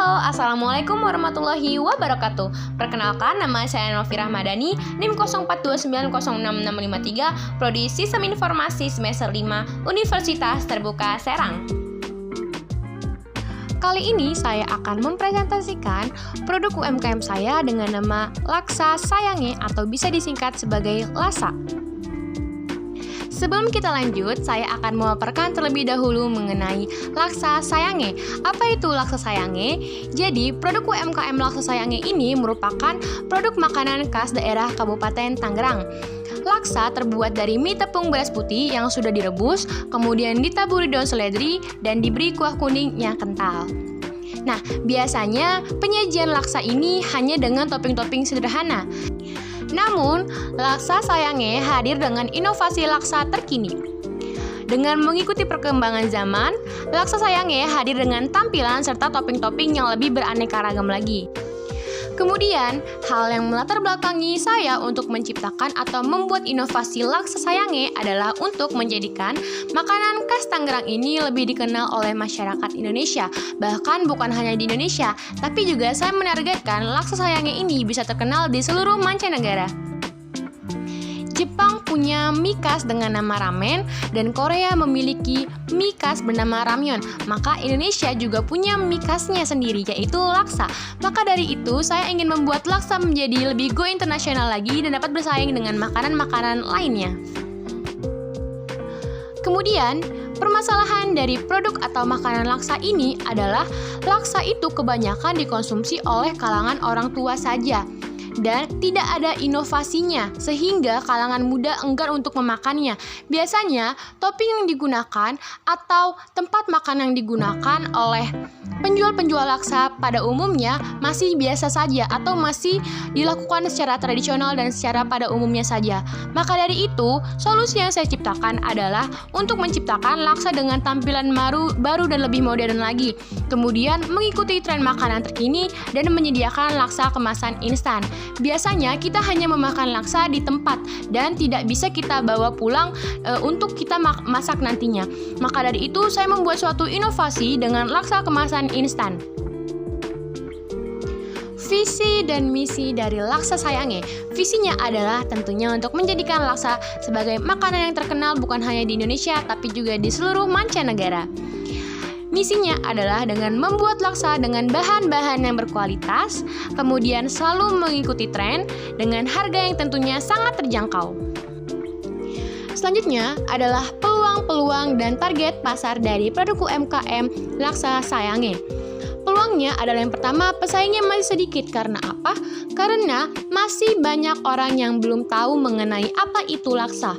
Halo, Assalamualaikum warahmatullahi wabarakatuh. Perkenalkan, nama saya Novi Rahmadani, NIM 0429066653, Prodi Sistem Informasi semester 5, Universitas Terbuka Serang. Kali ini saya akan mempresentasikan produk UMKM saya dengan nama Laksa Sayange atau bisa disingkat sebagai LASA. Sebelum kita lanjut, saya akan memaparkan terlebih dahulu mengenai Laksa Sayange. Apa itu Laksa Sayange? Jadi, produk UMKM Laksa Sayange ini merupakan produk makanan khas daerah Kabupaten Tangerang. Laksa terbuat dari mie tepung beras putih yang sudah direbus, kemudian ditaburi daun seledri, dan diberi kuah kuning yang kental. Nah, biasanya penyajian laksa ini hanya dengan topping-topping sederhana. Namun, Laksa Sayange hadir dengan inovasi laksa terkini. Dengan mengikuti perkembangan zaman, Laksa Sayange hadir dengan tampilan serta topping-topping yang lebih beraneka ragam lagi. Kemudian, hal yang melatar belakangi saya untuk menciptakan atau membuat inovasi Laksa Sayange adalah untuk menjadikan makanan khas Tangerang ini lebih dikenal oleh masyarakat Indonesia. Bahkan bukan hanya di Indonesia, tapi juga saya menargetkan Laksa Sayange ini bisa terkenal di seluruh mancanegara. Jepang punya mie khas dengan nama ramen dan Korea memiliki mie khas bernama ramyeon. Maka Indonesia juga punya mie khasnya sendiri yaitu laksa. Maka dari itu saya ingin membuat laksa menjadi lebih go internasional lagi dan dapat bersaing dengan makanan-makanan lainnya. Kemudian, permasalahan dari produk atau makanan laksa ini adalah laksa itu kebanyakan dikonsumsi oleh kalangan orang tua saja dan tidak ada inovasinya sehingga kalangan muda enggan untuk memakannya. Biasanya topping yang digunakan atau tempat makan yang digunakan oleh penjual-penjual laksa pada umumnya masih biasa saja atau masih dilakukan secara tradisional dan secara pada umumnya saja. Maka dari itu, solusi yang saya ciptakan adalah untuk menciptakan laksa dengan tampilan baru dan lebih modern lagi. Kemudian mengikuti tren makanan terkini dan menyediakan laksa kemasan instan. Biasanya kita hanya memakan laksa di tempat dan tidak bisa kita bawa pulang untuk kita masak nantinya. Maka dari itu saya membuat suatu inovasi dengan laksa kemasan instan. Visi dan misi dari Laksa Sayange. Visinya adalah tentunya untuk menjadikan laksa sebagai makanan yang terkenal bukan hanya di Indonesia tapi juga di seluruh mancanegara. Misinya adalah dengan membuat laksa dengan bahan-bahan yang berkualitas, kemudian selalu mengikuti tren dengan harga yang tentunya sangat terjangkau. Selanjutnya adalah peluang-peluang dan target pasar dari produk UMKM Laksa Sayange. Peluangnya adalah yang pertama, pesaingnya masih sedikit. Karena apa? Karena masih banyak orang yang belum tahu mengenai apa itu laksa.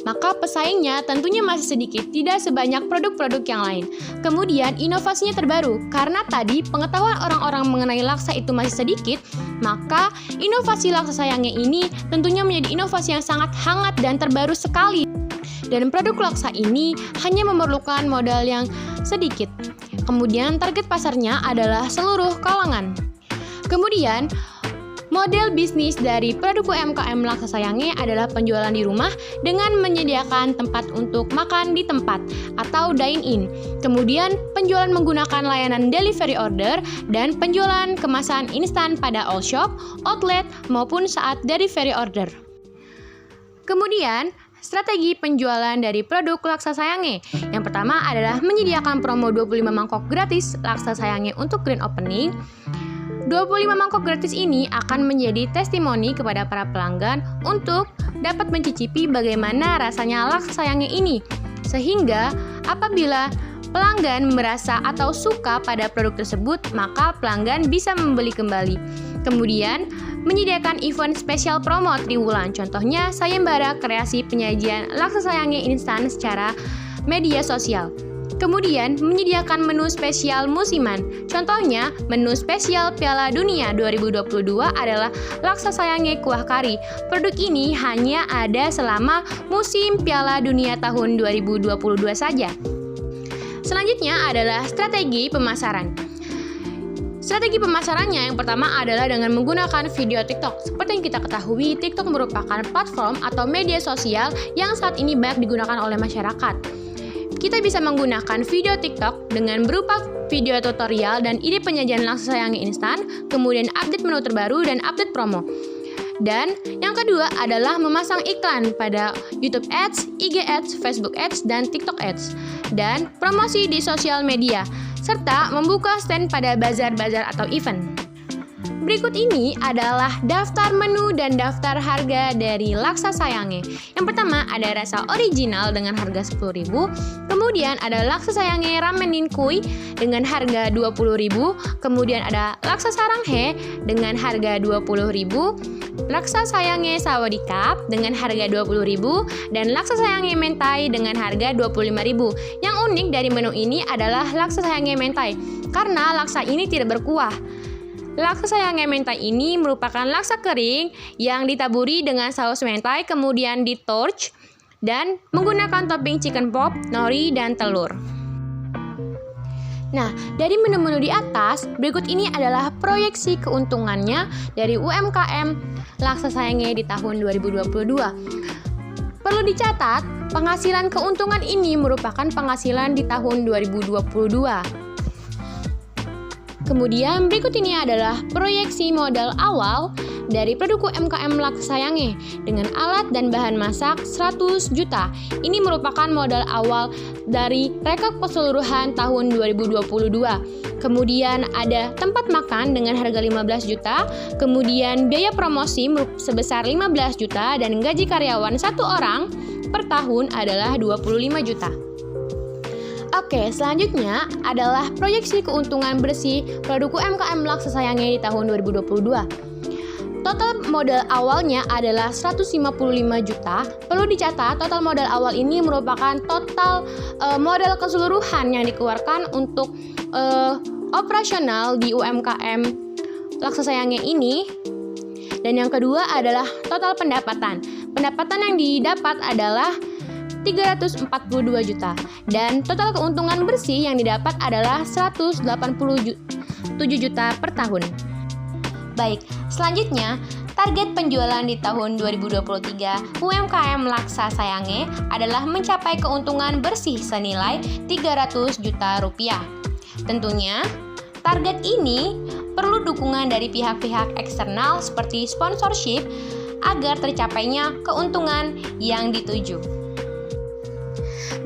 Maka pesaingnya tentunya masih sedikit, tidak sebanyak produk-produk yang lain. Kemudian inovasinya terbaru, karena tadi pengetahuan orang-orang mengenai laksa itu masih sedikit, maka inovasi Laksa Sayange ini tentunya menjadi inovasi yang sangat hangat dan terbaru sekali. Dan produk laksa ini hanya memerlukan modal yang sedikit. Kemudian target pasarnya adalah seluruh kalangan. Kemudian model bisnis dari produk UMKM Laksa Sayange adalah penjualan di rumah dengan menyediakan tempat untuk makan di tempat atau dine-in. Kemudian penjualan menggunakan layanan delivery order dan penjualan kemasan instan pada all shop, outlet maupun saat delivery order. Kemudian strategi penjualan dari produk Laksa Sayange. Yang pertama adalah menyediakan promo 25 mangkok gratis Laksa Sayange untuk grand opening. 25 mangkok gratis ini akan menjadi testimoni kepada para pelanggan untuk dapat mencicipi bagaimana rasanya Laksa Sayange ini. Sehingga apabila pelanggan merasa atau suka pada produk tersebut, maka pelanggan bisa membeli kembali. Kemudian menyediakan event spesial promo triwulan. Contohnya sayembara kreasi penyajian Laksa Sayange instan secara media sosial. Kemudian menyediakan menu spesial musiman. Contohnya, menu spesial Piala Dunia 2022 adalah Laksa Sayange kuah kari. Produk ini hanya ada selama musim Piala Dunia tahun 2022 saja. Selanjutnya adalah strategi pemasaran. Strategi pemasarannya yang pertama adalah dengan menggunakan video TikTok. Seperti yang kita ketahui, TikTok merupakan platform atau media sosial yang saat ini banyak digunakan oleh masyarakat. kita bisa menggunakan video TikTok dengan berupa video tutorial dan ide penyajian Laksa Sayangi instan, kemudian update menu terbaru dan update promo. Dan yang kedua adalah memasang iklan pada YouTube Ads, IG Ads, Facebook Ads, dan TikTok Ads, dan promosi di sosial media, serta membuka stand pada bazar-bazar atau event. Berikut ini adalah daftar menu dan daftar harga dari Laksa Sayangi. Yang pertama ada rasa original dengan harga 10.000, kemudian ada Laksa Sayangi Ramen Ninkui dengan harga 20.000, kemudian ada Laksa Saranghe dengan harga 20.000, Laksa Sayangi Sawadee Cup dengan harga 20.000, dan Laksa Sayangi Mentai dengan harga 25.000. Yang unik dari menu ini adalah Laksa Sayangi Mentai karena laksa ini tidak berkuah. Laksa Sayangi Mentai ini merupakan laksa kering yang ditaburi dengan saus mentai kemudian di-torch dan menggunakan topping chicken pop, nori, dan telur. Nah, dari menu-menu di atas, berikut ini adalah proyeksi keuntungannya dari UMKM Laksa Sayangi di tahun 2022. Perlu dicatat, penghasilan keuntungan ini merupakan penghasilan di tahun 2022. Kemudian berikut ini adalah proyeksi modal awal dari produk UMKM Laksa Sayangi dengan alat dan bahan masak 100 juta. Ini merupakan modal awal dari rekap keseluruhan tahun 2022. Kemudian ada tempat makan dengan harga 15 juta, kemudian biaya promosi sebesar 15 juta dan gaji karyawan satu orang per tahun adalah 25 juta. Oke, selanjutnya adalah proyeksi keuntungan bersih produk UMKM Laksa Sayangi di tahun 2022. Total modal awalnya adalah 155 juta. Perlu dicatat, total modal awal ini merupakan total modal keseluruhan yang dikeluarkan untuk operasional di UMKM Laksa Sayangi ini. Dan yang kedua adalah total pendapatan. Pendapatan yang didapat adalah 382 juta dan total keuntungan bersih yang didapat adalah 187 juta per tahun. Baik, selanjutnya target penjualan di tahun 2023 UMKM Laksa Sayangi adalah mencapai keuntungan bersih senilai 300 juta rupiah. Tentunya target ini perlu dukungan dari pihak-pihak eksternal seperti sponsorship agar tercapainya keuntungan yang dituju.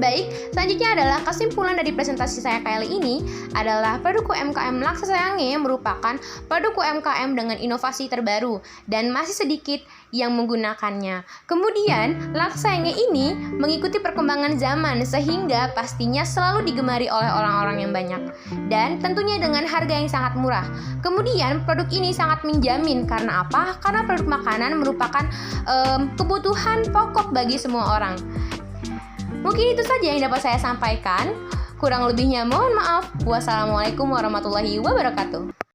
Baik, selanjutnya adalah kesimpulan dari presentasi saya kali ini adalah produk UMKM Laksa Sayangi merupakan produk UMKM dengan inovasi terbaru dan masih sedikit yang menggunakannya. Kemudian, Laksa Sayangi ini mengikuti perkembangan zaman sehingga pastinya selalu digemari oleh orang-orang yang banyak dan tentunya dengan harga yang sangat murah. Kemudian, produk ini sangat menjamin karena apa? Karena produk makanan merupakan kebutuhan pokok bagi semua orang. Mungkin itu saja yang dapat saya sampaikan. Kurang lebihnya mohon maaf. Wassalamualaikum warahmatullahi wabarakatuh.